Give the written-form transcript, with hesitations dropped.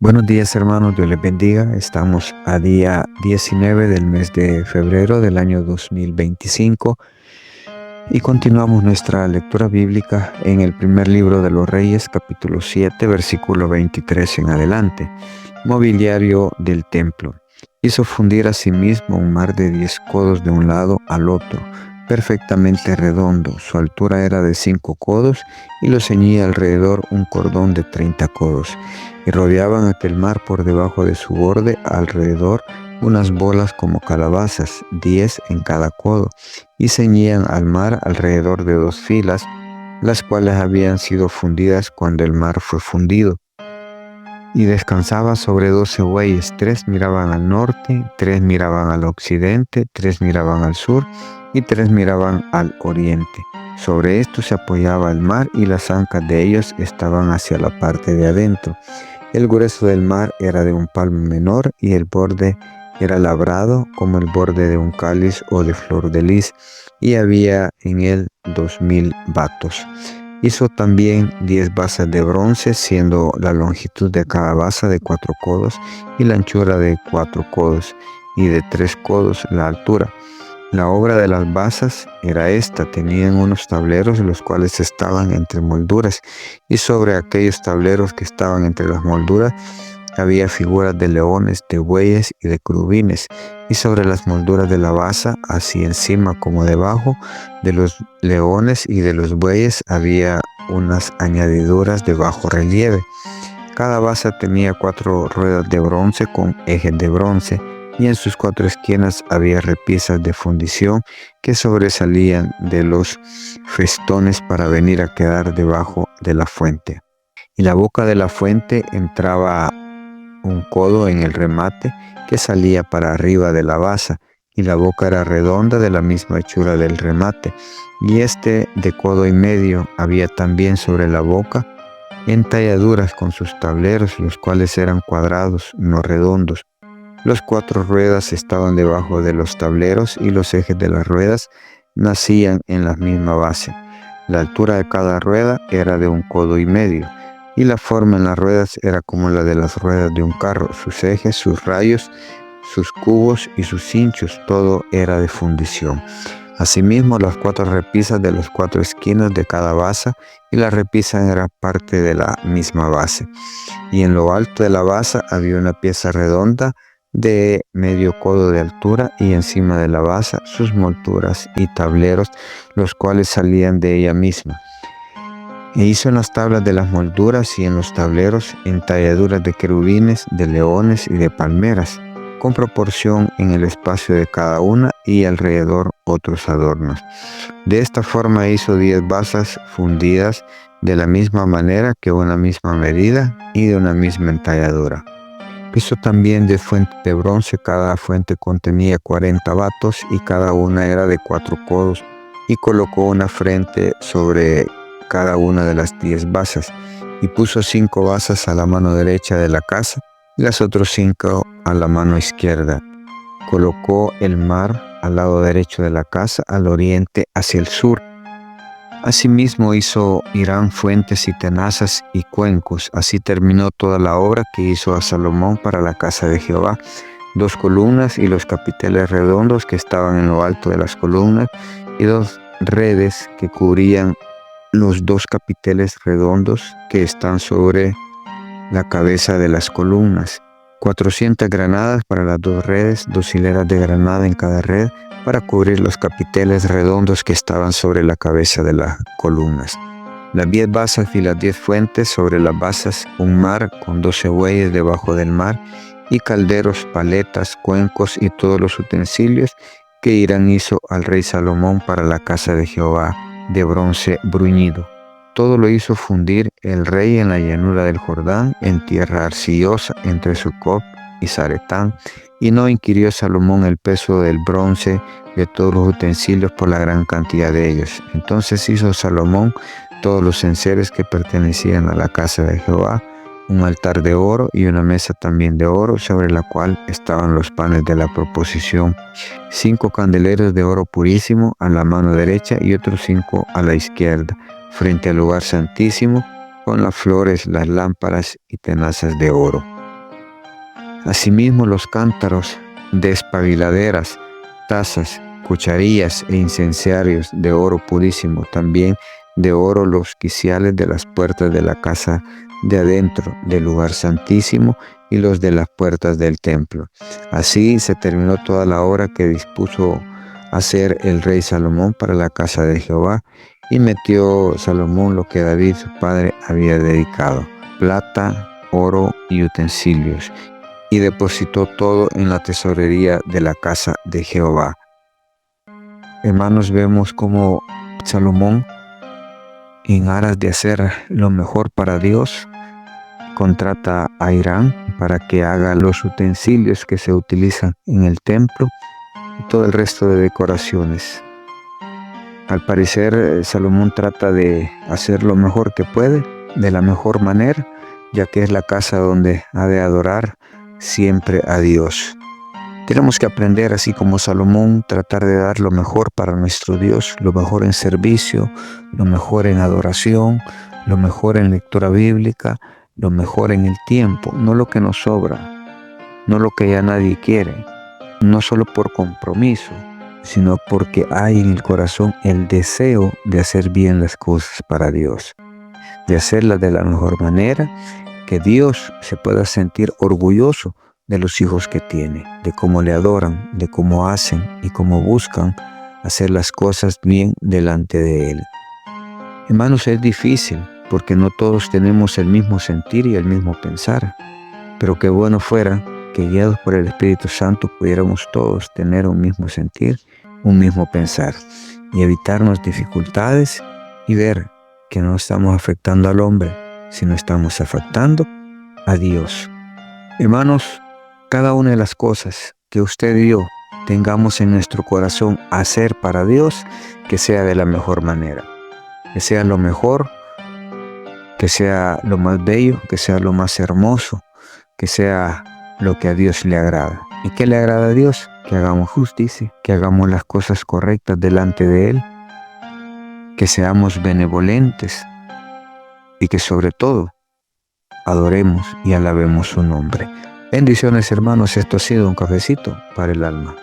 Buenos días hermanos, Dios les bendiga. Estamos a día 19 del mes de febrero del año 2025 y continuamos nuestra lectura bíblica en el primer libro de los Reyes, capítulo 7, versículo 23 en adelante. Mobiliario del templo. Hizo fundir a sí mismo un mar de 10 codos de un lado al otro, perfectamente redondo. Su altura era de 5 codos y lo ceñía alrededor un cordón de 30 codos. Y rodeaban aquel mar por debajo de su borde alrededor unas bolas como calabazas, 10 en cada codo, y ceñían al mar alrededor de 2 filas, las cuales habían sido fundidas cuando el mar fue fundido. Y descansaba sobre 12 bueyes, 3 miraban al norte, 3 miraban al occidente, 3 miraban al sur y 3 miraban al oriente. Sobre esto se apoyaba el mar y las ancas de ellos estaban hacia la parte de adentro. El grueso del mar era de un palmo menor y el borde era labrado como el borde de un cáliz o de flor de lis, y había en él 2000 batos. Hizo también 10 basas de bronce, siendo la longitud de cada basa de 4 codos y la anchura de 4 codos y de 3 codos la altura. La obra de las basas era esta: tenían unos tableros los cuales estaban entre molduras, y sobre aquellos tableros que estaban entre las molduras había figuras de leones, de bueyes y de querubines, y sobre las molduras de la basa, así encima como debajo de los leones y de los bueyes, había unas añadiduras de bajo relieve. Cada basa tenía 4 ruedas de bronce con ejes de bronce, y en sus 4 esquinas había repisas de fundición que sobresalían de los festones para venir a quedar debajo de la fuente. Y la boca de la fuente entraba un codo en el remate que salía para arriba de la basa, y la boca era redonda de la misma hechura del remate, y de codo y medio. Había también sobre la boca entalladuras con sus tableros, los cuales eran cuadrados, no redondos. Los 4 ruedas estaban debajo de los tableros, y los ejes de las ruedas nacían en la misma base. La altura de cada rueda era de un codo y medio, y la forma en las ruedas era como la de las ruedas de un carro. Sus ejes, sus rayos, sus cubos y sus cinchos, todo era de fundición. Asimismo, las 4 repisas de las 4 esquinas de cada basa, y la repisa era parte de la misma base. Y en lo alto de la basa había una pieza redonda de medio codo de altura, y encima de la basa sus molduras y tableros, los cuales salían de ella misma. E hizo en las tablas de las molduras y en los tableros entalladuras de querubines, de leones y de palmeras, con proporción en el espacio de cada una, y alrededor otros adornos. De esta forma hizo 10 basas fundidas de la misma manera, que una misma medida y de una misma entalladura. Hizo también 10 fuentes de bronce, cada fuente contenía 40 batos y cada una era de 4 codos, y colocó una frente sobre cada una de las 10 basas, y puso 5 basas a la mano derecha de la casa y las otras 5 a la mano izquierda. Colocó el mar al lado derecho de la casa, al oriente hacia el sur. Asimismo hizo Hirán fuentes y tenazas y cuencos. Así terminó toda la obra que hizo a Salomón para la casa de Jehová: 2 columnas y los capiteles redondos que estaban en lo alto de las columnas, y 2 redes que cubrían los 2 capiteles redondos que están sobre la cabeza de las columnas. 400 granadas para las 2 redes, 2 hileras de granada en cada red, para cubrir los capiteles redondos que estaban sobre la cabeza de las columnas. Las 10 basas y las 10 fuentes, sobre las basas un mar con 12 bueyes debajo del mar, y calderos, paletas, cuencos y todos los utensilios que Hirán hizo al rey Salomón para la casa de Jehová, de bronce bruñido. Todo lo hizo fundir el rey en la llanura del Jordán, en tierra arcillosa, entre Sucot y Zaretán, y no inquirió Salomón el peso del bronce de todos los utensilios por la gran cantidad de ellos. Entonces hizo Salomón todos los enseres que pertenecían a la casa de Jehová, un altar de oro y una mesa también de oro, sobre la cual estaban los panes de la proposición, 5 candeleros de oro purísimo a la mano derecha y otros 5 a la izquierda, frente al lugar santísimo, con las flores, las lámparas y tenazas de oro. Asimismo, los cántaros, despabiladeras, tazas, cucharillas e incenciarios de oro purísimo, también de oro los quiciales de las puertas de la casa de adentro del lugar santísimo y los de las puertas del templo. Así se terminó toda la obra que dispuso hacer el rey Salomón para la casa de Jehová, y metió Salomón lo que David su padre había dedicado: plata, oro y utensilios, y depositó todo en la tesorería de la casa de Jehová. Hermanos, vemos cómo Salomón, en aras de hacer lo mejor para Dios, contrata a Hiram para que haga los utensilios que se utilizan en el templo y todo el resto de decoraciones. Al parecer, Salomón trata de hacer lo mejor que puede, de la mejor manera, ya que es la casa donde ha de adorar siempre a Dios. Tenemos que aprender, así como Salomón, tratar de dar lo mejor para nuestro Dios, lo mejor en servicio, lo mejor en adoración, lo mejor en lectura bíblica, lo mejor en el tiempo, no lo que nos sobra, no lo que ya nadie quiere, no solo por compromiso, sino porque hay en el corazón el deseo de hacer bien las cosas para Dios, de hacerlas de la mejor manera, que Dios se pueda sentir orgulloso de los hijos que tiene, de cómo le adoran, de cómo hacen y cómo buscan hacer las cosas bien delante de Él. Hermanos, es difícil porque no todos tenemos el mismo sentir y el mismo pensar, pero qué bueno fuera que, guiados por el Espíritu Santo, pudiéramos todos tener un mismo sentir, un mismo pensar, y evitarnos dificultades y ver que no estamos afectando al hombre, sino estamos afectando a Dios. Hermanos, cada una de las cosas que usted y yo tengamos en nuestro corazón hacer para Dios, que sea de la mejor manera, que sea lo mejor, que sea lo más bello, que sea lo más hermoso, que sea lo que a Dios le agrada. ¿Y qué le agrada a Dios? Que hagamos justicia, que hagamos las cosas correctas delante de Él, que seamos benevolentes y que sobre todo adoremos y alabemos su nombre. Bendiciones, hermanos. Esto ha sido un cafecito para el alma.